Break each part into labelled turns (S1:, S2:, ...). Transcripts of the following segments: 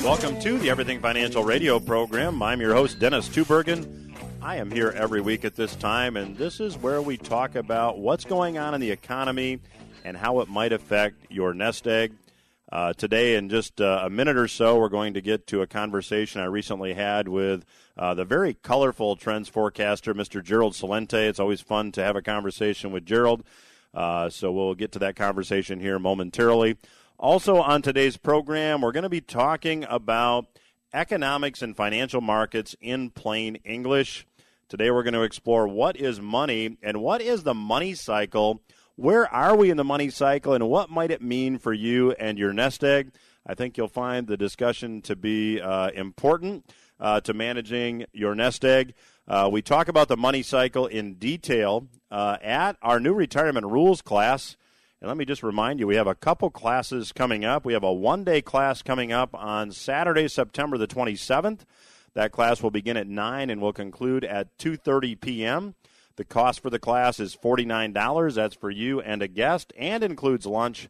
S1: Welcome to the Everything Financial Radio program. I'm your host, Dennis Tubergen. I am here every week at this time, and this is where we talk about what's going on in the economy and how it might affect your nest egg. Today, in just a minute or so, we're going to get to a conversation I recently had with the very colorful trends forecaster, Mr. Gerald Celente. It's always fun to have a conversation with Gerald, so we'll get to that conversation here momentarily. Also on today's program, we're going to be talking about economics and financial markets in plain English. Today we're going to explore what is money and what is the money cycle. Where are we in the money cycle, and what might it mean for you and your nest egg? I think you'll find the discussion to be important to managing your nest egg. We talk about the money cycle in detail at our new retirement rules class. And let me just remind you, we have a couple classes coming up. We have a one-day class coming up on Saturday, September the 27th. That class will begin at 9 and will conclude at 2:30 p.m. The cost for the class is $49. That's for you and a guest, and includes lunch.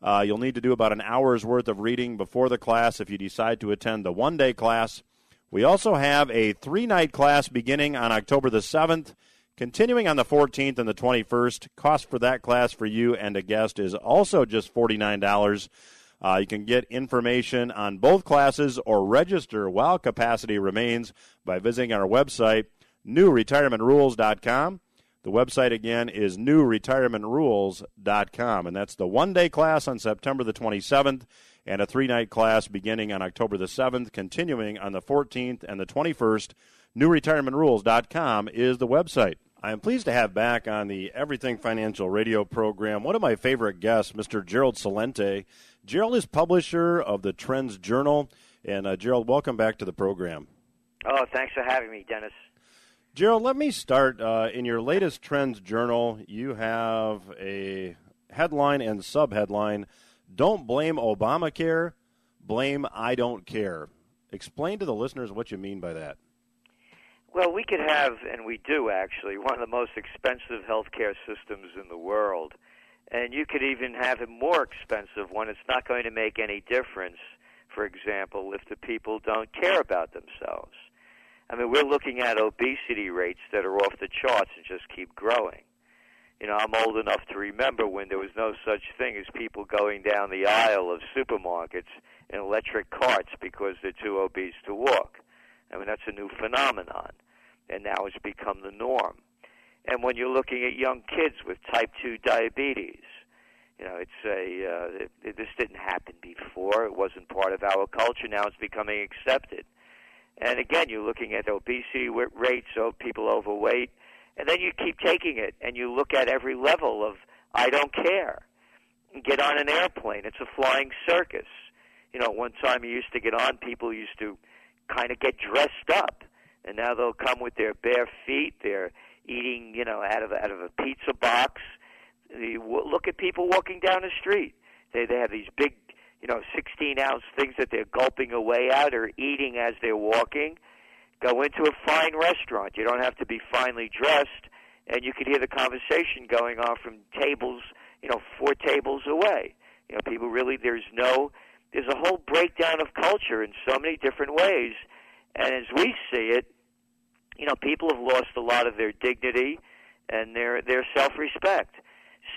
S1: You'll need to do about an hour's worth of reading before the class if you decide to attend the one-day class. We also have a 3-night class beginning on October the 7th, continuing on the 14th and the 21st. Cost for that class for you and a guest is also just $49. You can get information on both classes or register while capacity remains by visiting our website, newretirementrules.com. The website, again, is newretirementrules.com, and that's the one-day class on September the 27th and a 3-night class beginning on October the 7th, continuing on the 14th and the 21st. Newretirementrules.com is the website. I am pleased to have back on the Everything Financial Radio program one of my favorite guests, Mr. Gerald Celente. Gerald is publisher of the TrendsJournal. And, Gerald, welcome back to the program.
S2: Oh, thanks for having me, Dennis.
S1: Gerald, let me start. In your latest TrendsJournal, you have a headline and subheadline, "Don't blame Obamacare, blame I don't care." Explain to the listeners what you mean by that.
S2: Well, we could have, and we do actually, one of the most expensive healthcare systems in the world. And you could even have it more expensive when it's not going to make any difference, for example, if the people don't care about themselves. I mean, we're looking at obesity rates that are off the charts and just keep growing. You know, I'm old enough to remember when there was no such thing as people going down the aisle of supermarkets in electric carts because they're too obese to walk. I mean, that's a new phenomenon, and now it's become the norm. And when you're looking at young kids with type 2 diabetes, you know, this didn't happen before. It wasn't part of our culture. Now it's becoming accepted. And again, you're looking at obesity rates of people overweight, and then you keep taking it, and you look at every level of I don't care. Get on an airplane. It's a flying circus. You know, one time you used to get on, people used to kind of get dressed up, and now they'll come with their bare feet. They're eating, you know, out of a pizza box. You look at people walking down the street. They have these big, you know, 16-ounce things that they're gulping away at or eating as they're walking. Go into a fine restaurant. You don't have to be finely dressed, and you could hear the conversation going on from tables, you know, 4 tables away. You know, people really, there's a whole breakdown of culture in so many different ways. And as we see it, you know, people have lost a lot of their dignity and their self-respect.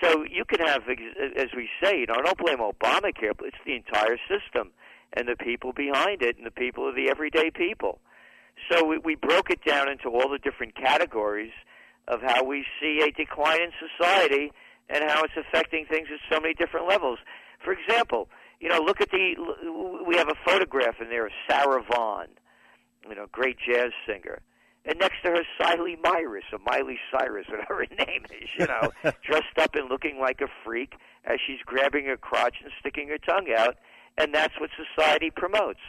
S2: So you can have, as we say, you know, don't blame Obamacare, but it's the entire system and the people behind it, and the people are the everyday people. So we broke it down into all the different categories of how we see a decline in society and how it's affecting things at so many different levels. For example, you know, we have a photograph in there of Sarah Vaughan, you know, great jazz singer. And next to her, Miley Cyrus, or Miley Cyrus, whatever her name is, you know, dressed up and looking like a freak as she's grabbing her crotch and sticking her tongue out, and that's what society promotes.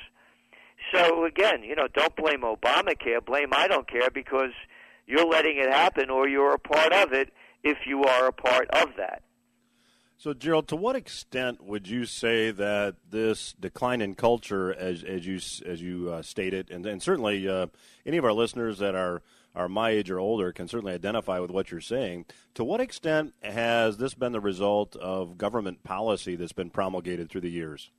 S2: So, again, you know, don't blame Obamacare, blame I don't care, because you're letting it happen or you're a part of it if you are a part of that.
S1: So, Gerald, to what extent would you say that this decline in culture, as you stated, and certainly any of our listeners that are are my age or older can certainly identify with what you're saying. To what extent has this been the result of government policy that's been promulgated through the years?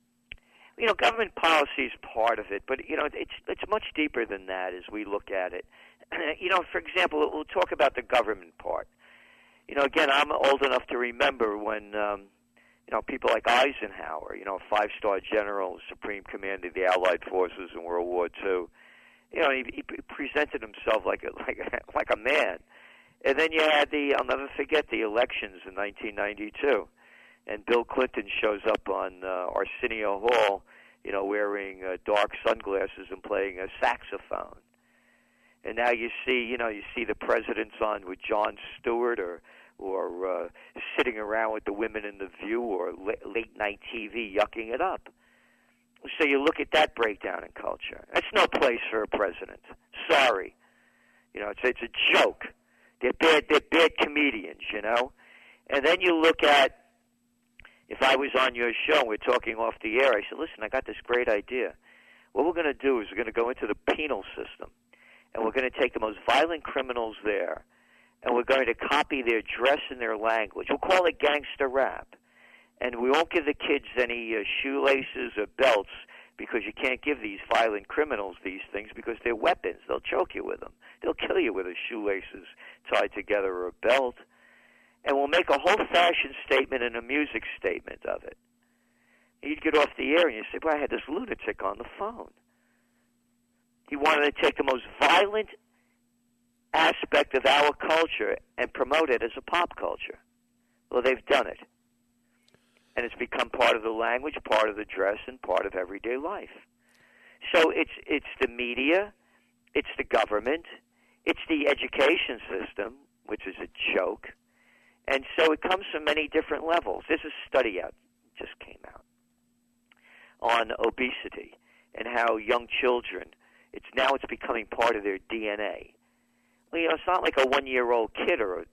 S2: Government policy is part of it, but, it's much deeper than that as we look at it. For example, we'll talk about the government part. Again, I'm old enough to remember when, people like Eisenhower, a 5-star general, supreme commander of the Allied forces in World War II, he presented himself like a man. And then you had I'll never forget the elections in 1992. And Bill Clinton shows up on Arsenio Hall, wearing dark sunglasses and playing a saxophone. And now you see the presidents on with Jon Stewart or sitting around with the women in The View or late night TV yucking it up. So you look at that breakdown in culture. That's no place for a president. Sorry, it's a joke. They're bad comedians, And then you look at, if I was on your show and we're talking off the air, I said, listen, I got this great idea. What we're going to do is we're going to go into the penal system, and we're going to take the most violent criminals there, and we're going to copy their dress and their language. We'll call it gangster rap. And we won't give the kids any shoelaces or belts, because you can't give these violent criminals these things because they're weapons. They'll choke you with them. They'll kill you with shoelaces tied together or a belt. And we'll make a whole fashion statement and a music statement of it. And you'd get off the air and you'd say, boy, I had this lunatic on the phone. He wanted to take the most violent aspect of our culture and promote it as a pop culture. Well, they've done it. And it's become part of the language, part of the dress, and part of everyday life. So it's the media, it's the government, it's the education system, which is a joke. And so it comes from many different levels. There's a study just came out on obesity and how young children, it's becoming part of their DNA. Well, it's not like a 1-year-old kid or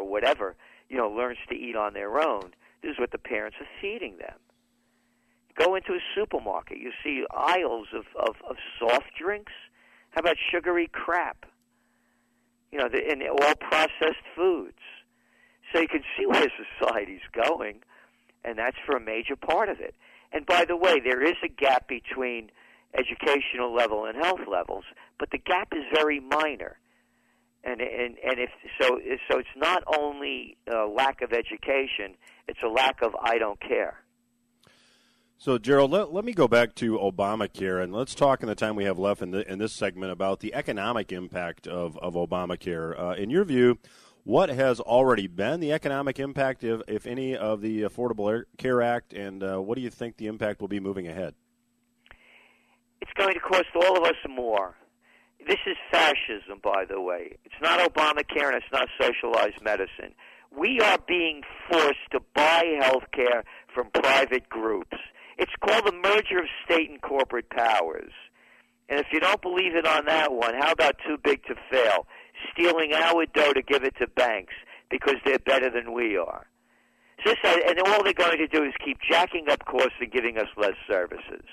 S2: whatever, learns to eat on their own. This is what the parents are feeding them. Go into a supermarket, you see aisles of soft drinks. How about sugary crap? And all processed foods. So you can see where society's going, and that's for a major part of it. And by the way, there is a gap between educational level and health levels, but the gap is very minor. And if so it's not only a lack of education, it's a lack of I don't care.
S1: So, Gerald, let me go back to Obamacare, and let's talk in the time we have left in this segment about the economic impact of Obamacare. In your view, what has already been the economic impact, if any, of the Affordable Care Act, and what do you think the impact will be moving ahead?
S2: It's going to cost all of us more. This is fascism, by the way. It's not Obamacare and it's not socialized medicine. We are being forced to buy health care from private groups. It's called the merger of state and corporate powers. And if you don't believe it on that one, how about too big to fail? Stealing our dough to give it to banks because they're better than we are. And all they're going to do is keep jacking up costs and giving us less services.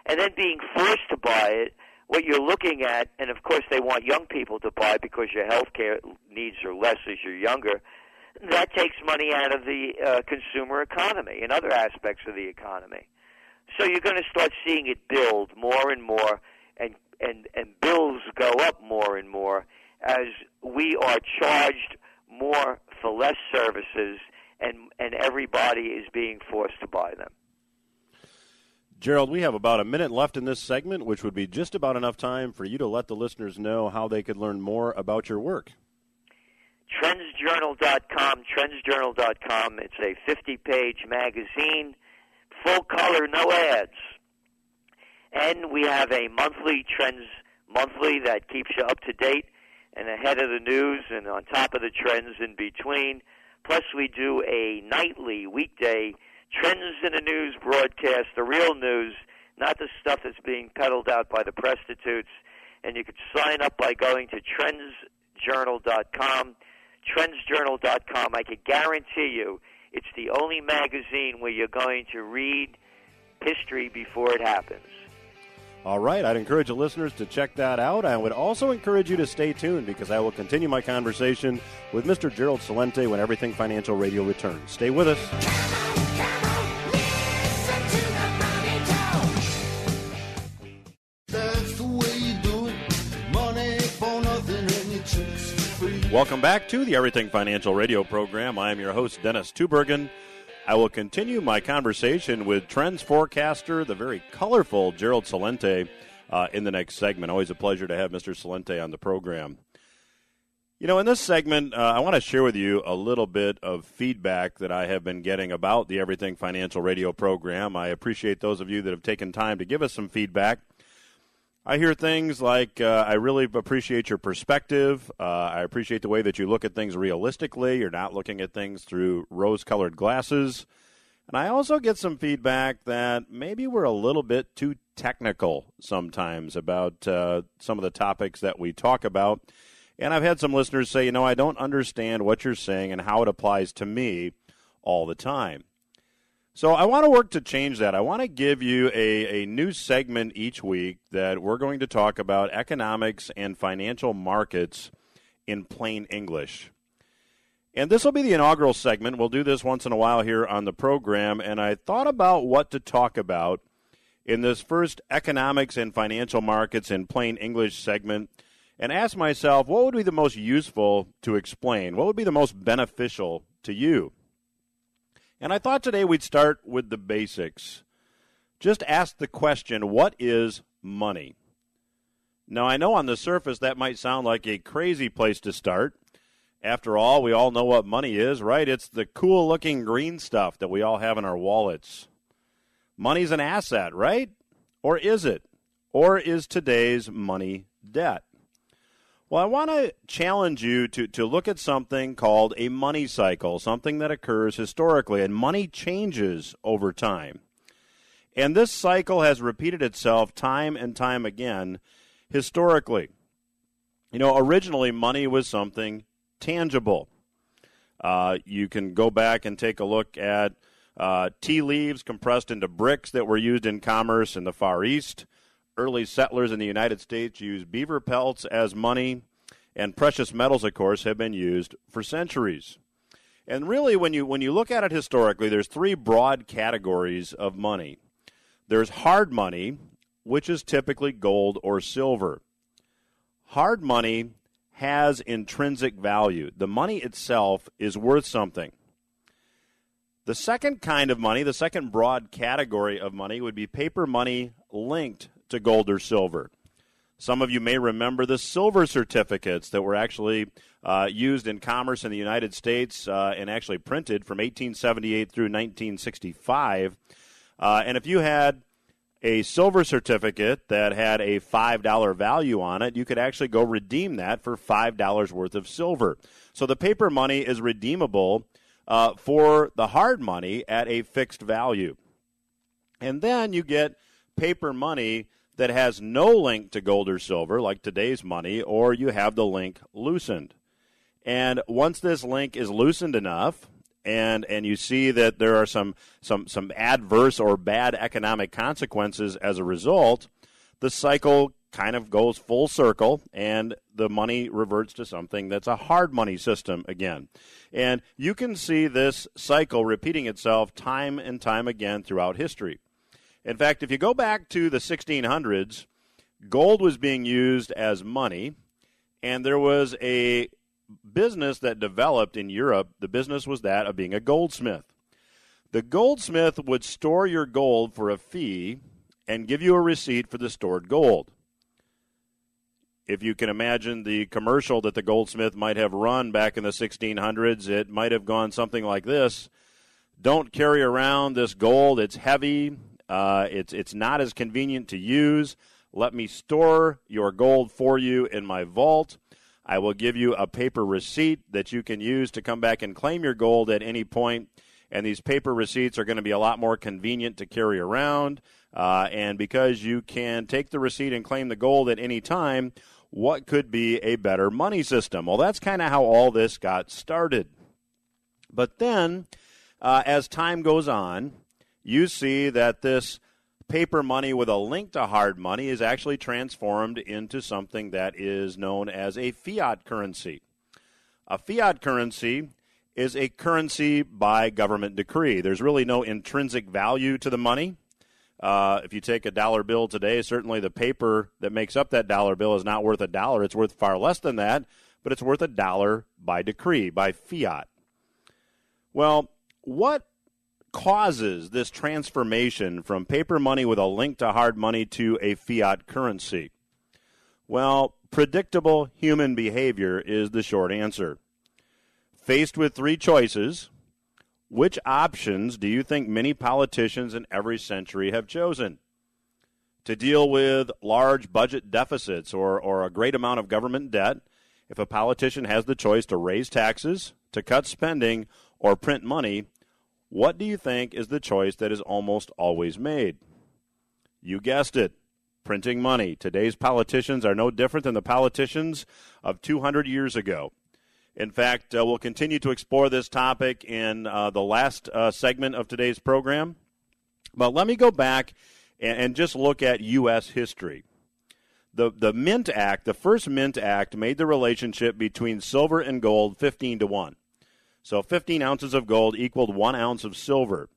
S2: And then being forced to buy it, what you're looking at, and of course they want young people to buy because your health care needs are less as you're younger, that takes money out of the consumer economy and other aspects of the economy. So you're going to start seeing it build more and more, and bills go up more and more as we are charged more for less services, and everybody is being forced to buy them.
S1: Gerald, we have about a minute left in this segment, which would be just about enough time for you to let the listeners know how they could learn more about your work.
S2: TrendsJournal.com, TrendsJournal.com. It's a 50-page magazine, full color, no ads. And we have a monthly Trends Monthly that keeps you up to date and ahead of the news and on top of the trends in between. Plus, we do a nightly, weekday Trends in the News broadcast, the real news, not the stuff that's being peddled out by the prostitutes. And you can sign up by going to TrendsJournal.com. TrendsJournal.com. I can guarantee you it's the only magazine where you're going to read history before it happens.
S1: All right, I'd encourage the listeners to check that out. I would also encourage you to stay tuned because I will continue my conversation with Mr. Gerald Celente when Everything Financial Radio returns. Stay with us. Welcome back to the Everything Financial Radio program. I'm your host, Dennis Tubergen. I will continue my conversation with trends forecaster, the very colorful Gerald Celente, in the next segment. Always a pleasure to have Mr. Celente on the program. You know, in this segment, I want to share with you a little bit of feedback that I have been getting about the Everything Financial Radio program. I appreciate those of you that have taken time to give us some feedback. I hear things like, I really appreciate your perspective. I appreciate the way that you look at things realistically. You're not looking at things through rose-colored glasses. And I also get some feedback that maybe we're a little bit too technical sometimes about some of the topics that we talk about. And I've had some listeners say, you know, I don't understand what you're saying and how it applies to me all the time. So I want to work to change that. I want to give you a new segment each week that we're going to talk about economics and financial markets in plain English. And this will be the inaugural segment. We'll do this once in a while here on the program. And I thought about what to talk about in this first economics and financial markets in plain English segment and asked myself, what would be the most useful to explain? What would be the most beneficial to you? And I thought today we'd start with the basics. Just ask the question, what is money? Now, I know on the surface that might sound like a crazy place to start. After all, we all know what money is, right? It's the cool-looking green stuff that we all have in our wallets. Money's an asset, right? Or is it? Or is today's money debt? Well, I want to challenge you to look at something called a money cycle, something that occurs historically, and money changes over time. And this cycle has repeated itself time and time again historically. You know, originally money was something tangible. You can go back and take a look at tea leaves compressed into bricks that were used in commerce in the Far East. Early settlers in the United States used beaver pelts as money, and precious metals, of course, have been used for centuries. And really, when you look at it historically, there's three broad categories of money. There's hard money, which is typically gold or silver. Hard money has intrinsic value. The money itself is worth something. The second kind of money, the second broad category of money, would be paper money linked to gold or silver. Some of you may remember the silver certificates that were actually used in commerce in the United States and actually printed from 1878 through 1965. And if you had a silver certificate that had a $5 value on it, you could actually go redeem that for $5 worth of silver. So the paper money is redeemable for the hard money at a fixed value. And then you get paper money that has no link to gold or silver, like today's money, or you have the link loosened. And once this link is loosened enough, and you see that there are some adverse or bad economic consequences as a result, the cycle kind of goes full circle, and the money reverts to something that's a hard money system again. And you can see this cycle repeating itself time and time again throughout history. In fact, if you go back to the 1600s, gold was being used as money, and there was a business that developed in Europe. The business was that of being a goldsmith. The goldsmith would store your gold for a fee and give you a receipt for the stored gold. If you can imagine the commercial that the goldsmith might have run back in the 1600s, it might have gone something like this: "Don't carry around this gold, it's heavy. It's not as convenient to use. Let me store your gold for you in my vault. I will give you a paper receipt that you can use to come back and claim your gold at any point. And these paper receipts are going to be a lot more convenient to carry around. And because you can take the receipt and claim the gold at any time, what could be a better money system?" Well, that's kind of how all this got started. But then, as time goes on, you see that this paper money with a link to hard money is actually transformed into something that is known as a fiat currency. A fiat currency is a currency by government decree. There's really no intrinsic value to the money. If you take a dollar bill today, certainly the paper that makes up that dollar bill is not worth $1. It's worth far less than that, but it's worth $1 by decree, by fiat. Well, what causes this transformation from paper money with a link to hard money to a fiat currency? Well, predictable human behavior is the short answer. Faced with three choices, which options do you think many politicians in every century have chosen? To deal with large budget deficits or a great amount of government debt, if a politician has the choice to raise taxes, to cut spending, or print money, what do you think is the choice that is almost always made? You guessed it, printing money. Today's politicians are no different than the politicians of 200 years ago. In fact, we'll continue to explore this topic in the last segment of today's program. But let me go back and just look at U.S. history. The Mint Act, the first Mint Act, made the relationship between silver and gold 15-1. So 15 ounces of gold equaled 1 ounce of silver.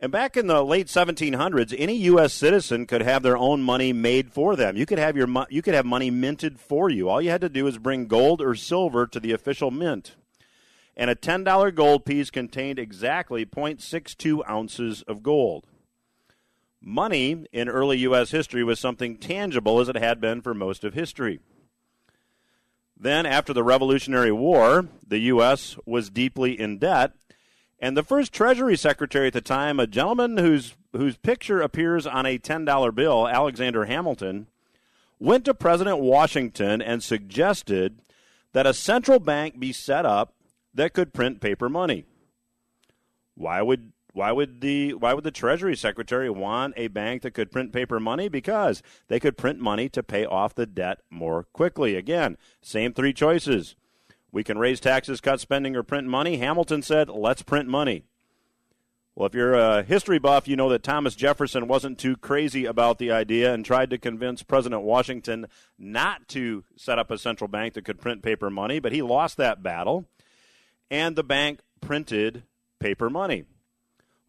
S1: And back in the late 1700s, any U.S. citizen could have their own money made for them. You could have money minted for you. All you had to do is bring gold or silver to the official mint. And a $10 gold piece contained exactly 0.62 ounces of gold. Money in early U.S. history was something tangible, as it had been for most of history. Then, after the Revolutionary War, the U.S. was deeply in debt. And the first Treasury Secretary at the time, a gentleman whose picture appears on a $10 bill, Alexander Hamilton, went to President Washington and suggested that a central bank be set up that could print paper money. Why would the Treasury Secretary want a bank that could print paper money? Because they could print money to pay off the debt more quickly. Again, same three choices. We can raise taxes, cut spending, or print money. Hamilton said, let's print money. Well, if you're a history buff, you know that Thomas Jefferson wasn't too crazy about the idea and tried to convince President Washington not to set up a central bank that could print paper money, but he lost that battle, and the bank printed paper money.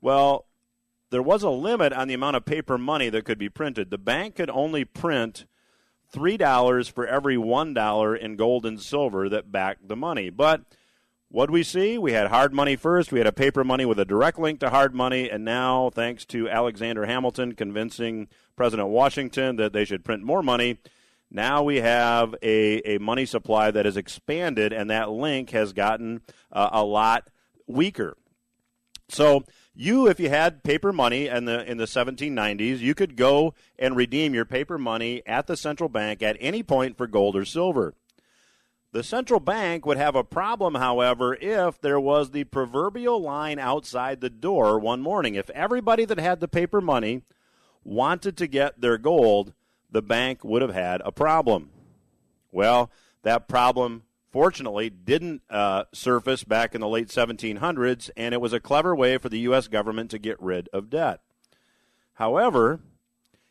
S1: Well, there was a limit on the amount of paper money that could be printed. The bank could only print $3 for every $1 in gold and silver that backed the money. But what we see? We had hard money first. We had a paper money with a direct link to hard money. And now, thanks to Alexander Hamilton convincing President Washington that they should print more money, now we have a money supply that has expanded, and that link has gotten a lot weaker. So if you had paper money in the 1790s, you could go and redeem your paper money at the central bank at any point for gold or silver. The central bank would have a problem, however, if there was the proverbial line outside the door one morning. If everybody that had the paper money wanted to get their gold, the bank would have had a problem. Well, that problem, fortunately, didn't surface back in the late 1700s, and it was a clever way for the U.S. government to get rid of debt. However,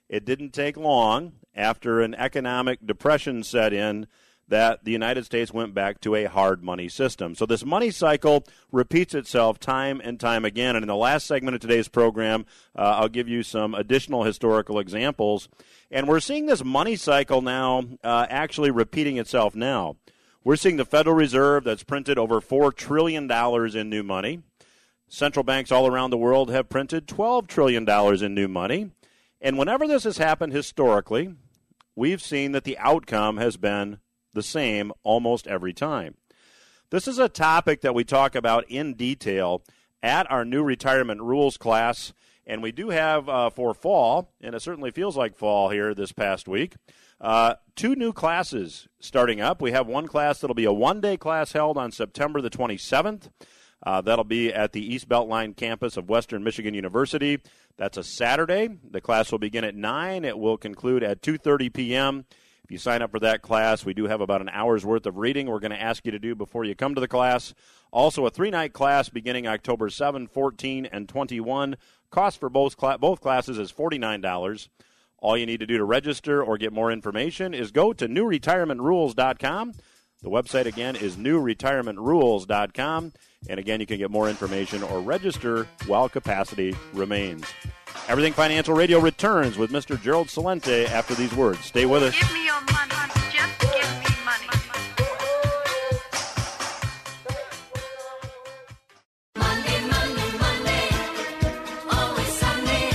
S1: it didn't take long after an economic depression set in that the United States went back to a hard money system. So this money cycle repeats itself time and time again. And in the last segment of today's program, I'll give you some additional historical examples. And we're seeing this money cycle now actually repeating itself now. We're seeing the Federal Reserve that's printed over $4 trillion in new money. Central banks all around the world have printed $12 trillion in new money. And whenever this has happened historically, we've seen that the outcome has been the same almost every time. This is a topic that we talk about in detail at our new retirement rules class, and we do have for fall, and it certainly feels like fall here this past week, 2 new classes starting up. We have one class that'll be a one-day class held on September the 27th. That'll be at the East Beltline campus of Western Michigan University. That's a Saturday. The class will begin at 9. It will conclude at 2:30 p.m., If you sign up for that class, we do have about an hour's worth of reading we're going to ask you to do before you come to the class. Also, a 3-night class beginning October 7, 14, and 21. Cost for both classes is $49. All you need to do to register or get more information is go to newretirementrules.com. The website, again, is newretirementrules.com. And, again, you can get more information or register while capacity remains. Everything Financial Radio returns with Mr. Gerald Celente after these words. Stay with us.
S3: Give me your money. Just give me money.
S4: Monday, Monday, Monday, always Sunday,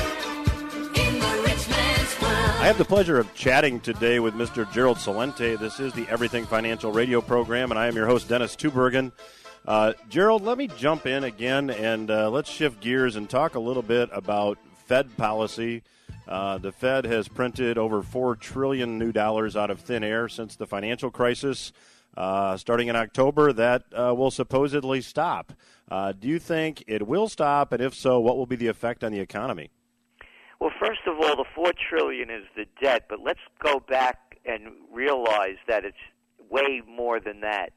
S4: in the rich man's world.
S1: I have the pleasure of chatting today with Mr. Gerald Celente. This is the Everything Financial Radio program, and I am your host, Dennis Tubergen. Gerald, let me jump in again, and let's shift gears and talk a little bit about Fed policy. The Fed has printed over $4 trillion new dollars out of thin air since the financial crisis. Starting in October, that will supposedly stop. Do you think it will stop, and if so, what will be the effect on the economy?
S2: Well, first of all, the $4 trillion is the debt, but let's go back and realize that it's way more than that.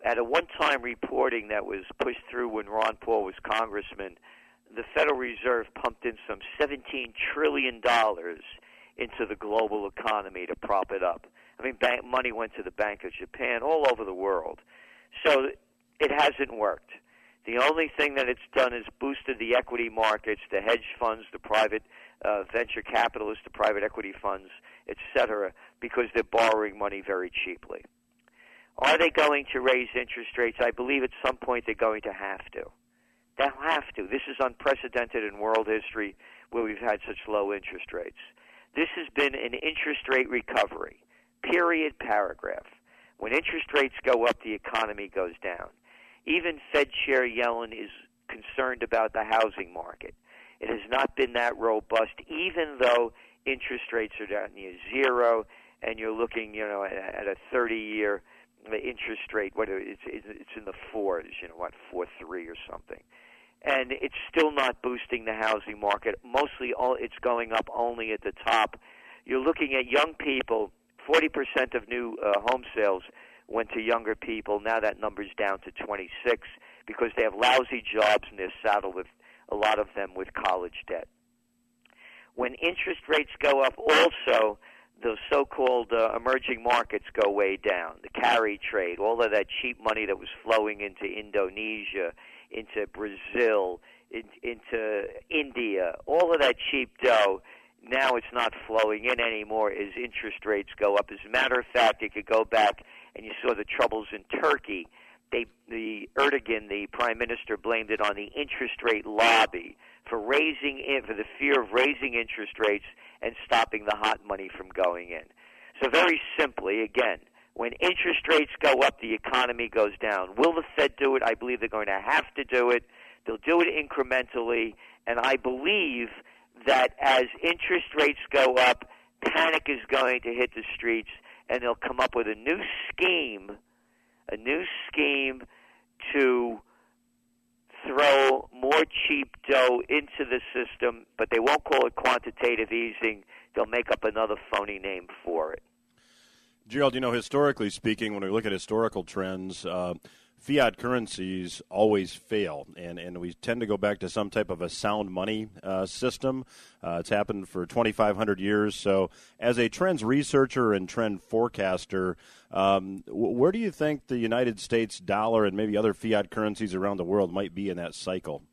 S2: At a one-time reporting that was pushed through when Ron Paul was congressman, the Federal Reserve pumped in some $17 trillion into the global economy to prop it up. I mean, money went to the Bank of Japan, all over the world. So it hasn't worked. The only thing that it's done is boosted the equity markets, the hedge funds, the private venture capitalists, the private equity funds, et cetera, because they're borrowing money very cheaply. Are they going to raise interest rates? I believe at some point they're going to have to. They'll have to. This is unprecedented in world history where we've had such low interest rates. This has been an interest rate recovery, period, paragraph. When interest rates go up, the economy goes down. Even Fed Chair Yellen is concerned about the housing market. It has not been that robust, even though interest rates are down near zero, and you're looking, at a 30-year interest rate. It's in the fours, 4.3 or something, and it's still not boosting the housing market. Mostly, it's going up only at the top. You're looking at young people. 40% of new home sales went to younger people. Now that number's down to 26 because they have lousy jobs and they're saddled with a lot of them with college debt. When interest rates go up, also the so-called emerging markets go way down. The carry trade, all of that cheap money that was flowing into Indonesia, into Brazil, into India, all of that cheap dough, now it's not flowing in anymore as interest rates go up. As a matter of fact, you could go back and you saw the troubles in Turkey. Erdogan, the prime minister, blamed it on the interest rate lobby for the fear of raising interest rates and stopping the hot money from going in. So very simply, again, when interest rates go up, the economy goes down. Will the Fed do it? I believe they're going to have to do it. They'll do it incrementally, and I believe that as interest rates go up, panic is going to hit the streets, and they'll come up with a new scheme to throw more cheap dough into the system, but they won't call it quantitative easing. They'll make up another phony name for it.
S1: Gerald, historically speaking, when we look at historical trends, fiat currencies always fail, and we tend to go back to some type of a sound money system. It's happened for 2,500 years. So as a trends researcher and trend forecaster, where do you think the United States dollar and maybe other fiat currencies around the world might be in that cycle?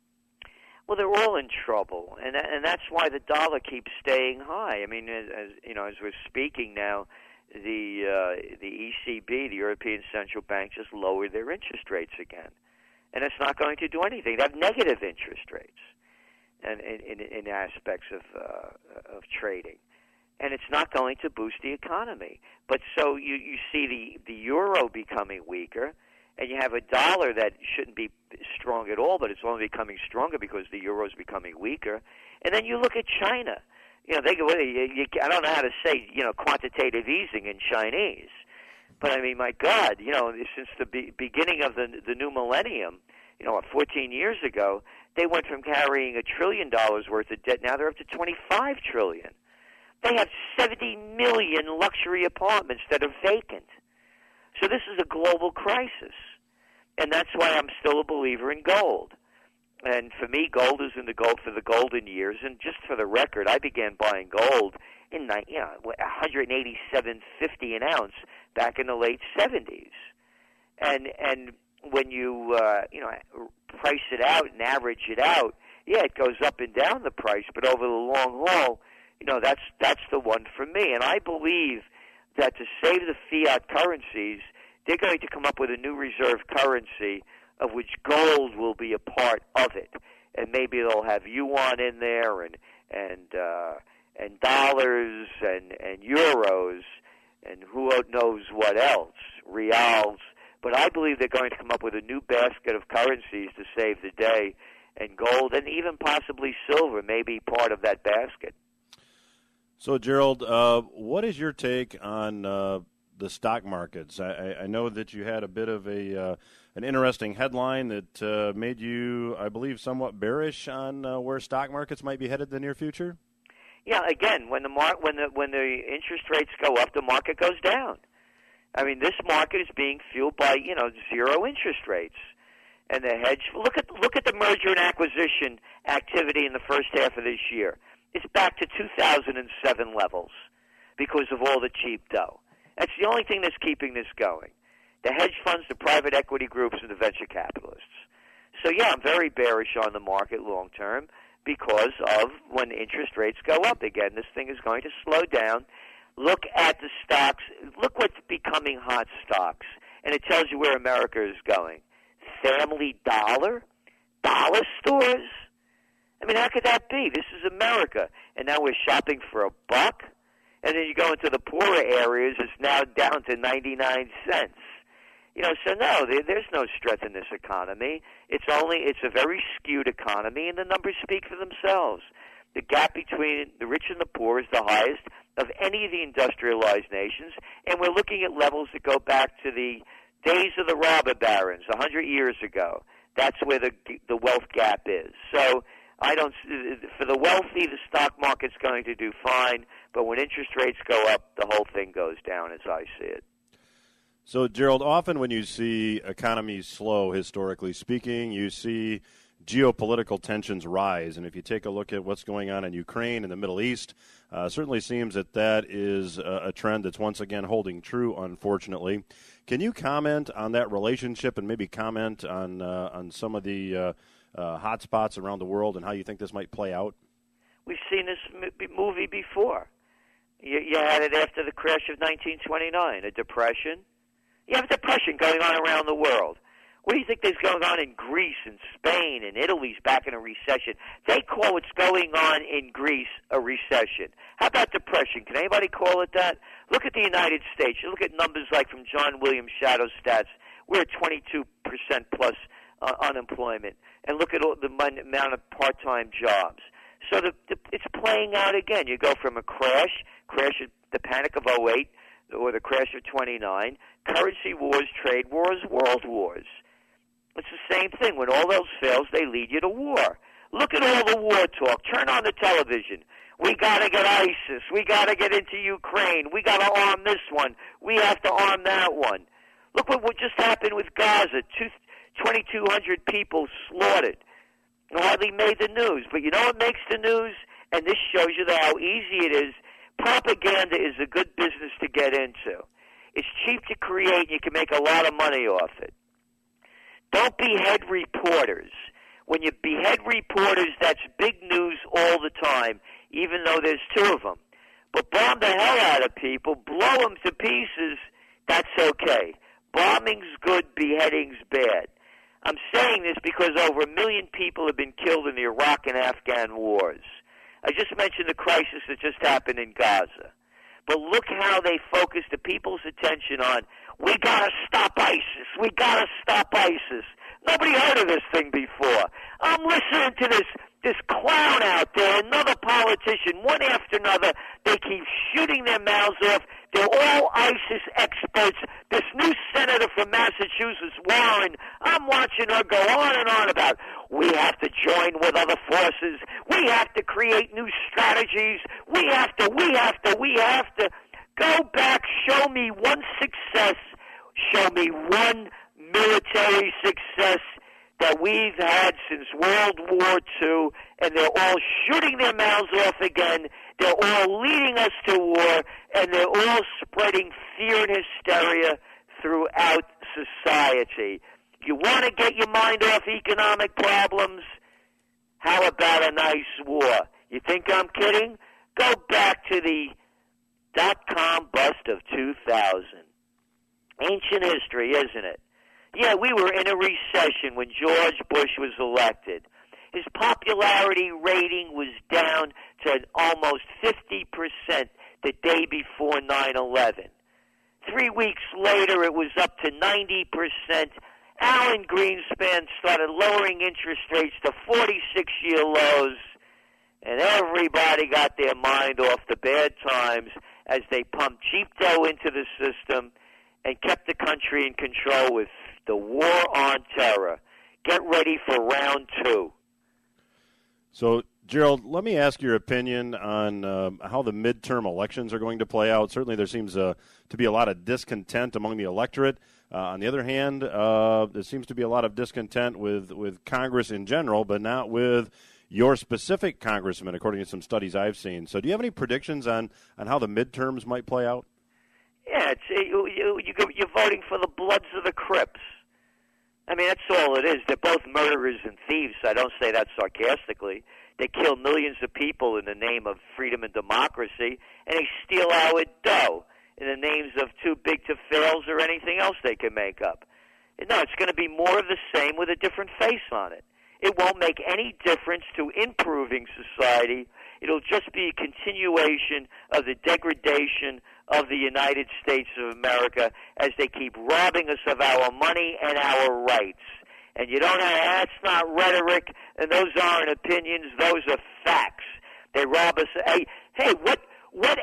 S2: Well, they're all in trouble, and that's why the dollar keeps staying high. I mean, as we're speaking now, the ECB, the European Central Bank, just lowered their interest rates again, and it's not going to do anything. They have negative interest rates, and in aspects of trading, and it's not going to boost the economy. But so you see the euro becoming weaker, and you have a dollar that shouldn't be strong at all, but it's only becoming stronger because the euro is becoming weaker. And then you look at China. I don't know how to say, quantitative easing in Chinese. But, I mean, my God, since the beginning of the new millennium, 14 years ago, they went from carrying $1 trillion worth of debt. Now they're up to $25 trillion. They have 70 million luxury apartments that are vacant. So this is a global crisis. And that's why I'm still a believer in gold. And for me, gold is in the gold for the golden years. And just for the record, I began buying gold in $187.50 an ounce back in the late 70s. And when you price it out and average it out, yeah, it goes up and down the price. But over the long haul, that's the one for me. And I believe that to save the fiat currencies, they're going to come up with a new reserve currency of which gold will be a part of it, and maybe they'll have yuan in there, and dollars, and euros, and who knows what else, reals. But I believe they're going to come up with a new basket of currencies to save the day, and gold, and even possibly silver may be part of that basket.
S1: So, Gerald, what is your take on the stock markets? I know that you had a bit of an interesting headline that made you, I believe, somewhat bearish on where stock markets might be headed in the near future.
S2: Yeah, again, when the interest rates go up, the market goes down. I mean, this market is being fueled by zero interest rates, and the hedge. Look at the merger and acquisition activity in the first half of this year. It's back to 2007 levels because of all the cheap dough. That's the only thing that's keeping this going. The hedge funds, the private equity groups, and the venture capitalists. So, yeah, I'm very bearish on the market long term because of when interest rates go up again, this thing is going to slow down. Look at the stocks. Look what's becoming hot stocks, and it tells you where America is going. Family Dollar stores. I mean, how could that be? This is America, and now we're shopping for a buck. And then you go into the poorer areas, it's now down to 99 cents. So no, there's no strength in this economy. It's a very skewed economy, and the numbers speak for themselves. The gap between the rich and the poor is the highest of any of the industrialized nations, and we're looking at levels that go back to the days of the robber barons 100 years ago. That's where the wealth gap is. So for the wealthy, the stock market's going to do fine, but when interest rates go up, the whole thing goes down as I see it.
S1: So, Gerald, often when you see economies slow, historically speaking, you see geopolitical tensions rise. And if you take a look at what's going on in Ukraine and the Middle East, certainly seems that is a trend that's once again holding true, unfortunately. Can you comment on that relationship and maybe comment on some of the hot spots around the world and how you think this might play out?
S2: We've seen this movie before. You had it after the crash of 1929, a depression. You have a depression going on around the world. What do you think is going on in Greece and Spain and Italy's back in a recession? They call what's going on in Greece a recession. How about depression? Can anybody call it that? Look at the United States. You look at numbers like from John Williams' Shadow Stats. We're at 22% plus unemployment. And look at all the amount of part-time jobs. So it's playing out again. You go from a crash, the panic of 08, or the crash of 29, currency wars, trade wars, world wars. It's the same thing. When all else fails, they lead you to war. Look at all the war talk. Turn on the television. We got to get ISIS. We got to get into Ukraine. We got to arm this one. We have to arm that one. Look what just happened with Gaza. 2,200 people slaughtered. Hardly made the news. But you know what makes the news? And this shows you how easy it is. Propaganda is a good business to get into. It's cheap to create, and you can make a lot of money off it. Don't behead reporters. When you behead reporters, that's big news all the time, even though there's two of them. But bomb the hell out of people, blow them to pieces, that's okay. Bombing's good, beheading's bad. I'm saying this because over 1 million people have been killed in the Iraq and Afghan wars. I just mentioned the crisis that just happened in Gaza. But look how they focus the people's attention on, we got to stop ISIS. We got to stop ISIS. Nobody heard of this thing before. I'm listening to this clown out there, another politician, one after another. They keep shooting their mouths off. They're all ISIS experts. This new senator from Massachusetts, Warren, I'm watching her go on and on about, we have to join with other forces. We have to create new strategies. We have to. Go back, show me one success, show me one military success that we've had since World War II, and they're all shooting their mouths off again. They're all leading us to war, and they're all spreading fear and hysteria throughout society. You want to get your mind off economic problems? How about a nice war? You think I'm kidding? Go back to the dot-com bust of 2000. Ancient history, isn't it? Yeah, we were in a recession when George Bush was elected. His popularity rating was down to almost 50% the day before 9/11. 3 weeks later, it was up to 90%. Alan Greenspan started lowering interest rates to 46-year lows, and everybody got their mind off the bad times as they pumped cheap dough into the system and kept the country in control with the war on terror. Get ready for round 2.
S1: So, Gerald, let me ask your opinion on how the midterm elections are going to play out. Certainly there seems to be a lot of discontent among the electorate. On the other hand, there seems to be a lot of discontent with Congress in general, but not with your specific congressman, according to some studies I've seen. So do you have any predictions on how the midterms might play out?
S2: Yeah, you're voting for the Bloods of the Crips. I mean, that's all it is. They're both murderers and thieves. I don't say that sarcastically. They kill millions of people in the name of freedom and democracy, and they steal our dough in the names of too big to fails or anything else they can make up. No, it's going to be more of the same with a different face on it. It won't make any difference to improving society. It'll just be a continuation of the degradation of the United States of America as they keep robbing us of our money and our rights. And you don't have, that's not rhetoric, and those aren't opinions, those are facts. They rob us. Hey, what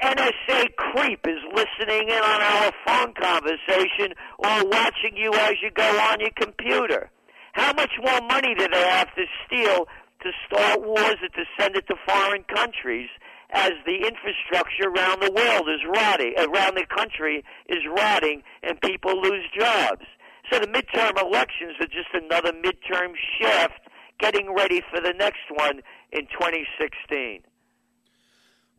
S2: NSA creep is listening in on our phone conversation or watching you as you go on your computer? How much more money do they have to steal to start wars or to send it to foreign countries as the infrastructure around the world is rotting, around the country is rotting, and people lose jobs? So the midterm elections are just another midterm shift, getting ready for the next one in 2016.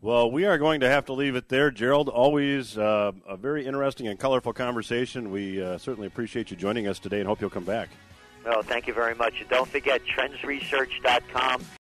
S1: Well, we are going to have to leave it there. Gerald, always a very interesting and colorful conversation. We certainly appreciate you joining us today and hope you'll come back.
S2: Well, thank you very much. And don't forget, TrendsResearch.com.